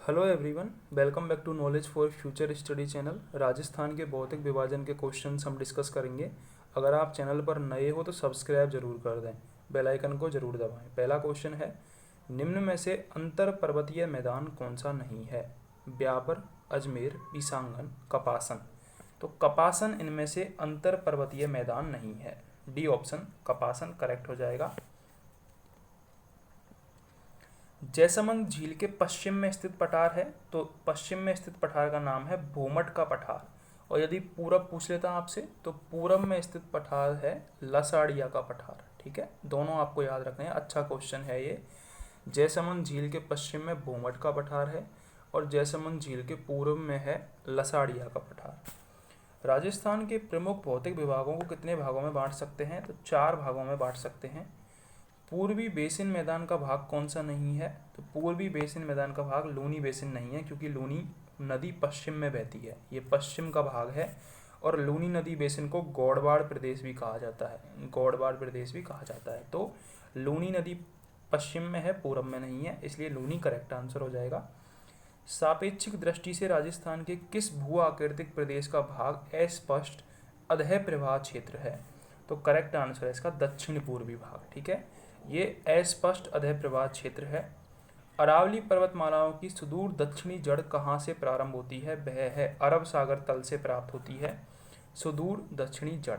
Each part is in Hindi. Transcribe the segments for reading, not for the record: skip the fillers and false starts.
Hello everyone, welcome back to knowledge for future study channel. Rajasthan के भौतिक विभाजन के क्वेश्चंस हम डिस्कस करेंगे। अगर आप चैनल पर नए हो तो सब्सक्राइब जरूर कर दें, बेल आइकन को जरूर दबाएं। पहला क्वेश्चन है, निम्न में से अंतर पर्वतीय मैदान कौन सा नहीं है? ब्यावर, अजमेर, ईसांगन, कपासन। तो कपासन इनमें से अंतर पर्वतीय मैदान नहीं है। डी ऑप्शन कपासन करेक्ट हो जाएगा। जैसमंद झील के पश्चिम में स्थित पठार है, तो पश्चिम में स्थित पठार का नाम है भोमट का पठार। और यदि पूरब पूछ लेता आपसे तो पूरब में स्थित पठार है लसाड़िया का पठार। ठीक है, दोनों आपको याद रखने हैं, अच्छा क्वेश्चन है ये। जैसमंद झील के पश्चिम में भोमट का पठार है और जैसमंद झील के पूर्व में है लसाड़िया का पठार। राजस्थान के प्रमुख भौतिक विभागों को कितने भागों में बांट सकते हैं? तो 4 भागों में बांट सकते हैं। पूर्वी बेसिन मैदान का भाग कौन सा नहीं है? तो पूर्वी बेसिन मैदान का भाग लूनी बेसिन नहीं है, क्योंकि लूनी नदी पश्चिम में बहती है, ये पश्चिम का भाग है। और लूनी नदी बेसिन को गौड़वाड़ प्रदेश भी कहा जाता है, गौड़वाड़ प्रदेश भी कहा जाता है। तो लूनी नदी पश्चिम में है, पूर्व में नहीं है, इसलिए लूनी करेक्ट आंसर हो जाएगा। सापेक्षिक दृष्टि से राजस्थान के किस भू आकृतिक प्रदेश का भाग अस्पष्ट अधः प्रवाह क्षेत्र है? तो करेक्ट आंसर है इसका दक्षिण पूर्वी भाग। ठीक है, ये अस्पष्ट अधः प्रवाह क्षेत्र है। अरावली पर्वतमालाओं की सुदूर दक्षिणी जड़ कहाँ से प्रारंभ होती है? वह है अरब सागर तल से प्राप्त होती है सुदूर दक्षिणी जड़।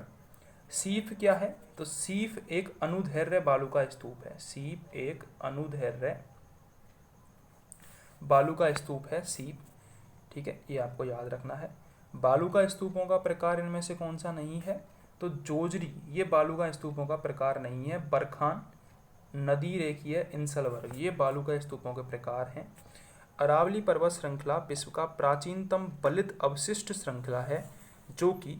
सीफ क्या है? तो सीफ एक अनुदैर्घ्य बालू का स्तूप है। सीफ एक अनुदैर्घ्य बालू का स्तूप है सीप। ठीक है, ये आपको याद रखना है। बालू का स्तूपों का प्रकार इनमें से कौन सा नहीं है? तो जोजरी ये बालू का स्तूपों का प्रकार नहीं है। बरखान, नदी रेखीय, इंसलवर्ग ये बालू का स्तूपों के प्रकार हैं। अरावली पर्वत श्रृंखला विश्व का प्राचीनतम बलित अवशिष्ट श्रृंखला है, जो कि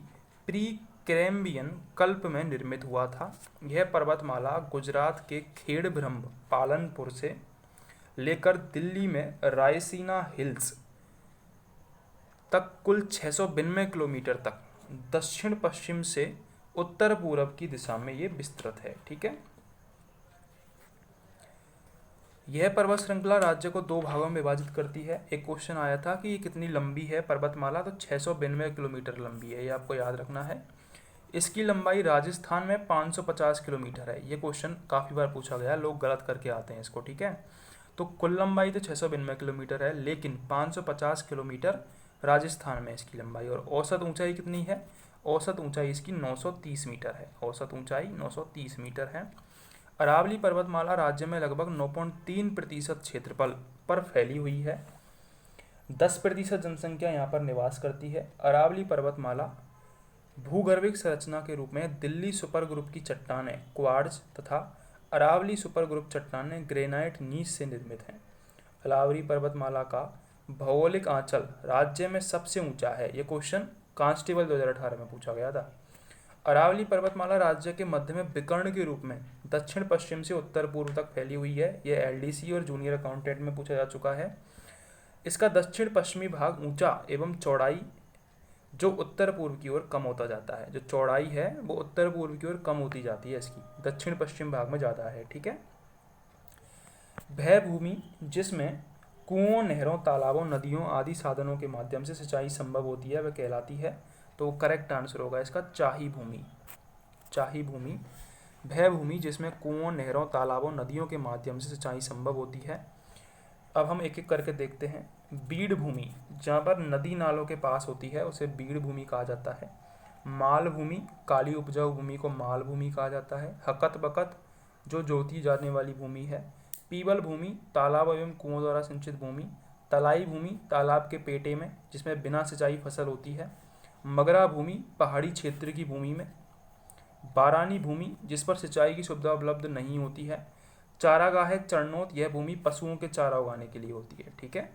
प्री कैम्ब्रियन कल्प में निर्मित हुआ था। यह पर्वतमाला गुजरात के खेड़ब्रह्म पालनपुर से लेकर दिल्ली में रायसीना हिल्स तक कुल 692 किलोमीटर तक दक्षिण पश्चिम से उत्तर पूर्व की दिशा में ये विस्तृत है। ठीक है, यह पर्वत श्रृंखला राज्य को 2 भागों में विभाजित करती है। एक क्वेश्चन आया था कि ये कितनी लंबी है पर्वतमाला, तो 692 किलोमीटर लंबी है, ये आपको याद रखना है। इसकी लंबाई राजस्थान में 550 किलोमीटर है। ये क्वेश्चन काफ़ी बार पूछा गया, लोग गलत करके आते हैं इसको। ठीक है, तो कुल लंबाई तो 692 किलोमीटर है, लेकिन 550 किलोमीटर राजस्थान में इसकी लंबाई। और औसत ऊंचाई कितनी है? औसत ऊंचाई इसकी 930 मीटर है। औसत ऊंचाई 930 मीटर है। अरावली पर्वतमाला राज्य में लगभग 9.3% क्षेत्रफल पर फैली हुई है। 10% जनसंख्या यहाँ पर निवास करती है। अरावली पर्वतमाला भूगर्भिक संरचना के रूप में दिल्ली सुपर ग्रुप की चट्टानें क्वार्ट्ज तथा अरावली सुपर ग्रुप चट्टानें ग्रेनाइट नीच से निर्मित हैं। अरावली पर्वतमाला का भौगोलिक आंचल राज्य में सबसे ऊंचा है। ये क्वेश्चन कांस्टेबल 2018 में पूछा गया था। अरावली पर्वतमाला राज्य के मध्य में विकर्ण के रूप में दक्षिण पश्चिम से उत्तर पूर्व तक फैली हुई है। यह एलडीसी और जूनियर अकाउंटेंट में पूछा जा चुका है। इसका दक्षिण पश्चिमी भाग ऊंचा एवं चौड़ाई जो उत्तर पूर्व की ओर कम होता जाता है। जो चौड़ाई है वो उत्तर पूर्व की ओर कम होती जाती है, इसकी दक्षिण पश्चिम भाग में ज़्यादा है। ठीक है, भय भूमि जिसमें कुओं, नहरों, तालाबों, नदियों आदि साधनों के माध्यम से सिंचाई संभव होती है वह कहलाती है। तो करेक्ट आंसर होगा इसका चाही भूमि। चाही भूमि, भय भूमि जिसमें कुओं, नहरों, तालाबों, नदियों के माध्यम से सिंचाई संभव होती है। अब हम एक एक करके देखते हैं। बीड़ भूमि जहाँ पर नदी नालों के पास होती है उसे बीड़ भूमि कहा जाता है। माल भूमि, काली उपजाऊ भूमि को माल भूमि कहा जाता है। हकत बकत जो जोती जाने वाली भूमि है। पीवल भूमि, तालाब एवं कुओं द्वारा सिंचित भूमि। तलाई भूमि, तालाब के पेटे में जिसमें बिना सिंचाई फसल होती है। मगरा भूमि, पहाड़ी क्षेत्र की भूमि में। बारानी भूमि जिस पर सिंचाई की सुविधा उपलब्ध नहीं होती है। चारागाह चरणोत, यह भूमि पशुओं के चारा उगाने के लिए होती है। ठीक है,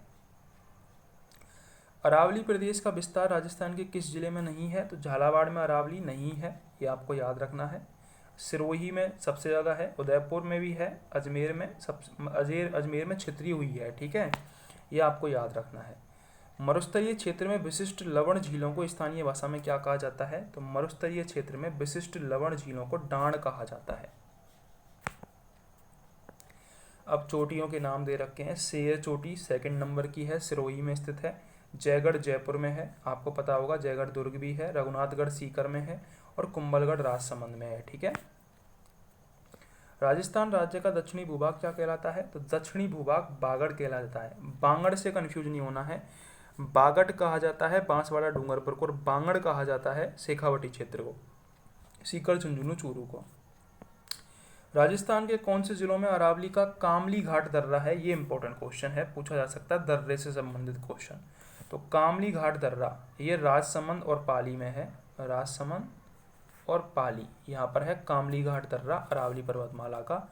अरावली प्रदेश का विस्तार राजस्थान के किस जिले में नहीं है? तो झालावाड़ में अरावली नहीं है, ये आपको याद रखना है। सिरोही में सबसे ज़्यादा है, उदयपुर में भी है, अजमेर में अजमेर में छितरी हुई है। ठीक है, ये आपको याद रखना है। मरुस्तरीय क्षेत्र में विशिष्ट लवण झीलों को स्थानीय भाषा में क्या कहा जाता है? तो मरुस्तरीय क्षेत्र में विशिष्ट लवण झीलों को डांड कहा जाता है। अब चोटियों के नाम दे रखे हैं। सेर चोटी सेकंड नंबर की है, सिरोही में स्थित है। जयगढ़ जयपुर में है, आपको पता होगा। जयगढ़ दुर्ग भी है। रघुनाथगढ़ सीकर में है और कुंभलगढ़ राजसमंद में है। ठीक है। राजस्थान राज्य का दक्षिणी भूभाग क्या कहलाता है? तो दक्षिणी भूभाग बागड़ कहलाता है। बांगड़ से कंफ्यूज नहीं होना है। बागड़ कहा जाता है बांसवाड़ा डूंगरपुर को और बांगड़ कहा जाता है शेखावटी क्षेत्र को, सीकर झुंझुनू चूरू को। राजस्थान के कौन से जिलों में अरावली का कामली घाट दर्रा है? ये इंपॉर्टेंट क्वेश्चन है, पूछा जा सकता है दर्रे से संबंधित क्वेश्चन। तो कामली घाट दर्रा ये राजसमंद और पाली में है। राजसमंद और पाली यहाँ पर है कामली घाट दर्रा अरावली पर्वतमाला का।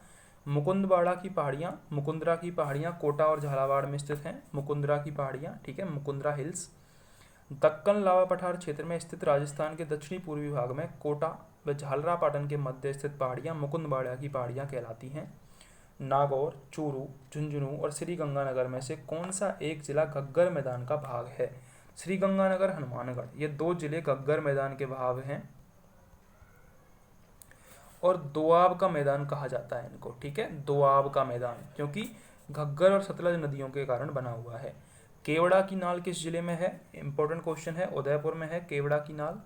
मुकुंदवाड़ा की पहाड़ियाँ, मुकुंदरा की पहाड़ियाँ कोटा और झालावाड़ में स्थित हैं। मुकुंदरा की पहाड़ियाँ, ठीक है, मुकुंदरा हिल्स। दक्कन लावा पठार क्षेत्र में स्थित राजस्थान के दक्षिणी पूर्वी भाग में कोटा व झालरापाटन के मध्य स्थित पहाड़ियाँ मुकुंदवाड़ा की पहाड़ियाँ कहलाती हैं। नागौर, चूरू, झुंझुनू और श्रीगंगानगर में से कौन सा एक जिला घग्गर मैदान का भाग है? श्रीगंगानगर, हनुमानगढ़, ये दो जिले घग्गर मैदान के भाग हैं और दोआब का मैदान कहा जाता है इनको। ठीक है, दोआब का मैदान, क्योंकि घग्गर और सतलज नदियों के कारण बना हुआ है। केवड़ा की नाल किस जिले में है? इंपॉर्टेंट क्वेश्चन है, उदयपुर में है केवड़ा की नाल।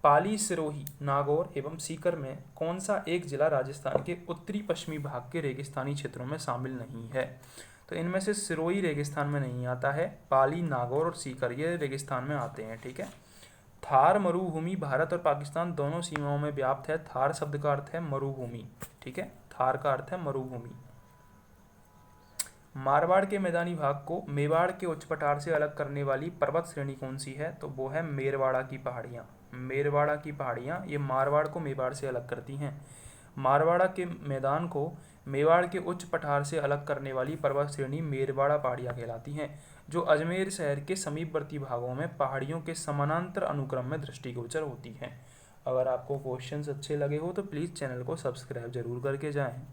पाली, सिरोही, नागौर एवं सीकर में कौन सा एक जिला राजस्थान के उत्तरी पश्चिमी भाग के रेगिस्तानी क्षेत्रों में शामिल नहीं है? तो इनमें से सिरोही रेगिस्तान में नहीं आता है। पाली, नागौर और सीकर ये रेगिस्तान में आते हैं। ठीक है। थार मरुभूमि भारत और पाकिस्तान दोनों सीमाओं में व्याप्त है। थार शब्द का अर्थ है मरुभूमि। ठीक है, थार का अर्थ है मरुभूमि। मारवाड़ के मैदानी भाग को मेवाड़ के उच्च पठार से अलग करने वाली पर्वत श्रेणी कौन सी है? तो वो है मेरवाड़ा की पहाड़ियाँ। मेरवाड़ा की पहाड़ियाँ ये मारवाड़ को मेवाड़ से अलग करती हैं। मारवाड़ा के मैदान को मेवाड़ के उच्च पठार से अलग करने वाली पर्वत श्रेणी मेरवाड़ा पहाड़ियाँ कहलाती हैं, जो अजमेर शहर के समीपवर्ती भागों में पहाड़ियों के समानांतर अनुक्रम में दृष्टिगोचर होती हैं। अगर आपको क्वेश्चंस अच्छे लगे हो तो प्लीज़ चैनल को सब्सक्राइब जरूर करके जाएं।